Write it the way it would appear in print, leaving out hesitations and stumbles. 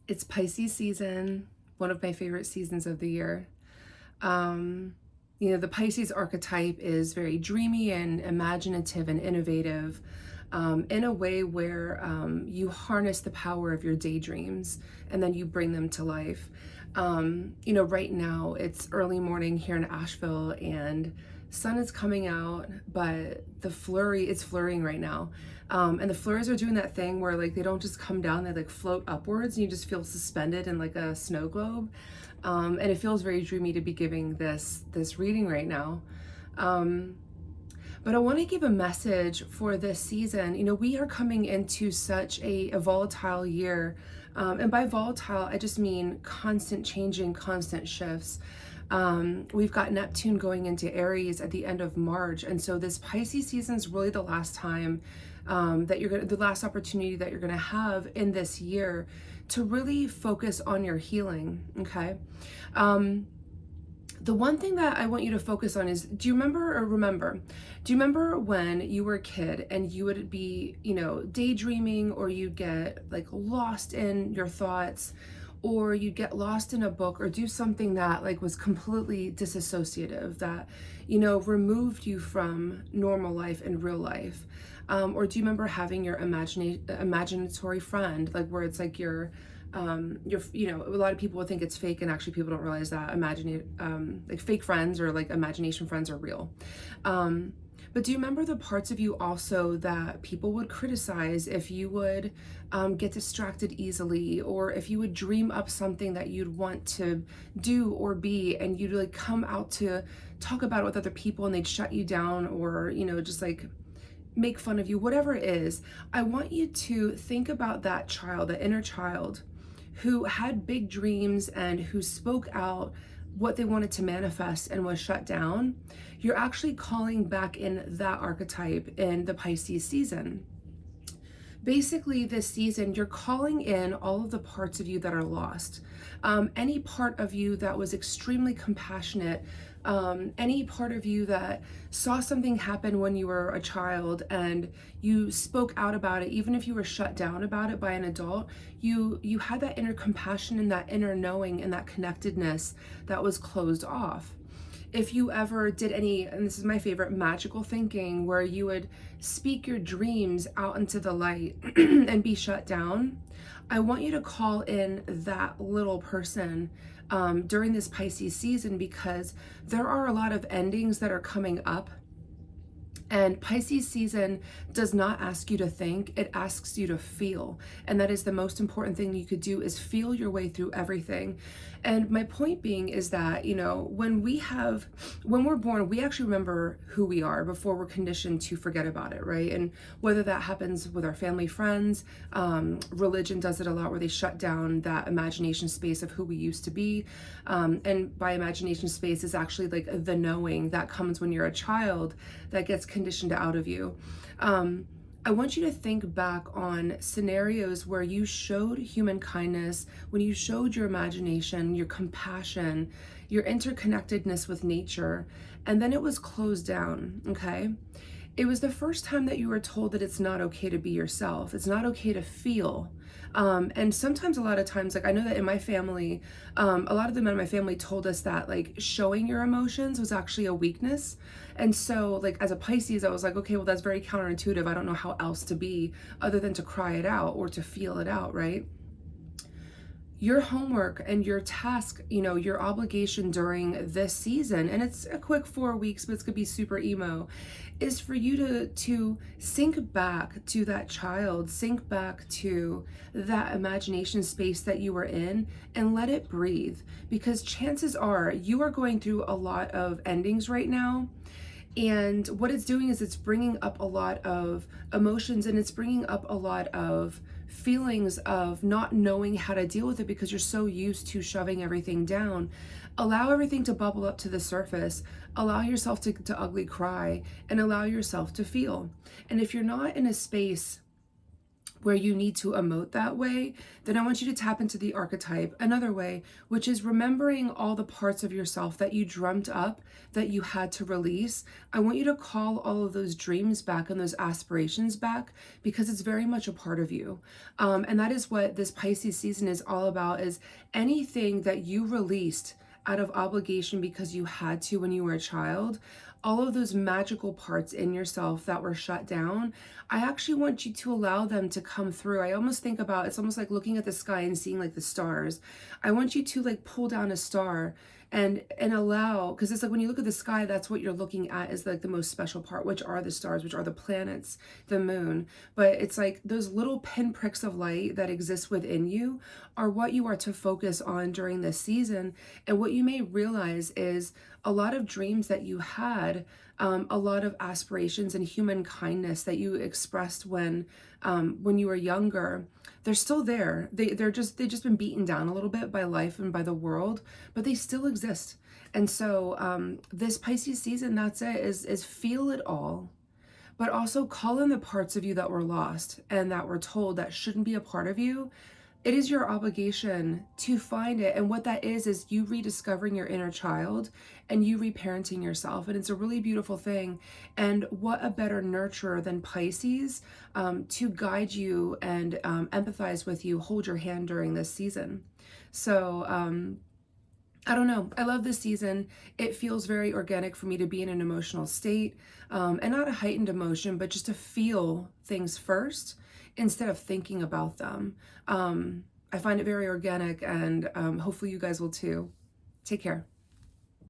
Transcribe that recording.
It's Pisces season, one of my favorite seasons of the year. Um, the Pisces archetype is very dreamy and imaginative and innovative in a way where you harness the power of your daydreams and then you bring them to life. Right now it's early morning here in Asheville and sun is coming out, but it's flurrying right now. And the flurries are doing that thing where like they don't just come down, they like float upwards and you just feel suspended in like a snow globe. And it feels very dreamy to be giving this reading right now. But I want to give a message for this season. We are coming into such a volatile year. And by volatile, I just mean constant changing, constant shifts. We've got Neptune going into Aries at the end of March. And so this Pisces season is really the last time the last opportunity that you're going to have in this year to really focus on your healing. Okay. The one thing that I want you to focus on is, do you remember when you were a kid and you would be, daydreaming, or you'd get like lost in your thoughts, or you'd get lost in a book, or do something that like was completely disassociative, that, removed you from normal life and real life? Or do you remember having your imaginatory friend, like where it's like a lot of people would think it's fake, and actually people don't realize that like fake friends or like imagination friends are real. But do you remember the parts of you also that people would criticize if you would get distracted easily, or if you would dream up something that you'd want to do or be, and you'd like come out to talk about it with other people and they'd shut you down, or, just like make fun of you, whatever it is? I want you to think about that child, that inner child who had big dreams and who spoke out what they wanted to manifest and was shut down. You're actually calling back in that archetype in the Pisces season. Basically, this season, you're calling in all of the parts of you that are lost. Any part of you that was extremely compassionate, any part of you that saw something happen when you were a child and you spoke out about it, even if you were shut down about it by an adult, you had that inner compassion and that inner knowing and that connectedness that was closed off. If you ever did any, and this is my favorite, magical thinking, where you would speak your dreams out into the light and be shut down, I want you to call in that little person during this Pisces season, because there are a lot of endings that are coming up. And Pisces season does not ask you to think, it asks you to feel. And that is the most important thing you could do, is feel your way through everything. And my point being is that, when we're born, we actually remember who we are before we're conditioned to forget about it, right? And whether that happens with our family, friends, religion does it a lot, where they shut down that imagination space of who we used to be. And by imagination space is actually like the knowing that comes when you're a child that gets conditioned out of you. I want you to think back on scenarios where you showed human kindness, when you showed your imagination, your compassion, your interconnectedness with nature, and then it was closed down, okay? It was the first time that you were told that it's not okay to be yourself. It's not okay to feel. And sometimes, a lot of times, like I know that in my family, a lot of the men in my family told us that like showing your emotions was actually a weakness. And so like as a Pisces, I was like, okay, well, that's very counterintuitive. I don't know how else to be other than to cry it out or to feel it out, right? Your homework and your task, your obligation during this season, and it's a quick 4 weeks, but it's gonna be super emo, is for you to sink back to that child, sink back to that imagination space that you were in, and let it breathe. Because chances are you are going through a lot of endings right now. And what it's doing is it's bringing up a lot of emotions, and it's bringing up a lot of feelings of not knowing how to deal with it because you're so used to shoving everything down. Allow everything to bubble up to the surface. Allow yourself to ugly cry, and allow yourself to feel. And if you're not in a space where you need to emote that way, then I want you to tap into the archetype another way, which is remembering all the parts of yourself that you dreamt up that you had to release. I want you to call all of those dreams back and those aspirations back, because it's very much a part of you. And that is what this Pisces season is all about, is anything that you released out of obligation because you had to when you were a child, all of those magical parts in yourself that were shut down, I actually want you to allow them to come through. I almost think about, it's almost like looking at the sky and seeing like the stars. I want you to like pull down a star and allow, because it's like when you look at the sky, that's what you're looking at, is like the most special part, which are the stars, which are the planets, the moon. But it's like those little pinpricks of light that exist within you are what you are to focus on during this season. And what you may realize is a lot of dreams that you had, a lot of aspirations and human kindness that you expressed when you were younger, they're still there. They've just been beaten down a little bit by life and by the world, but they still exist. And so this Pisces season, that's it, is feel it all, but also call in the parts of you that were lost and that were told that shouldn't be a part of you. It is your obligation to find it. And what that is you rediscovering your inner child and you reparenting yourself. And it's a really beautiful thing. And what a better nurturer than Pisces to guide you and empathize with you, hold your hand during this season. So, I don't know. I love this season. It feels very organic for me to be in an emotional state, and not a heightened emotion, but just to feel things first instead of thinking about them. I find it very organic, and hopefully you guys will too. Take care.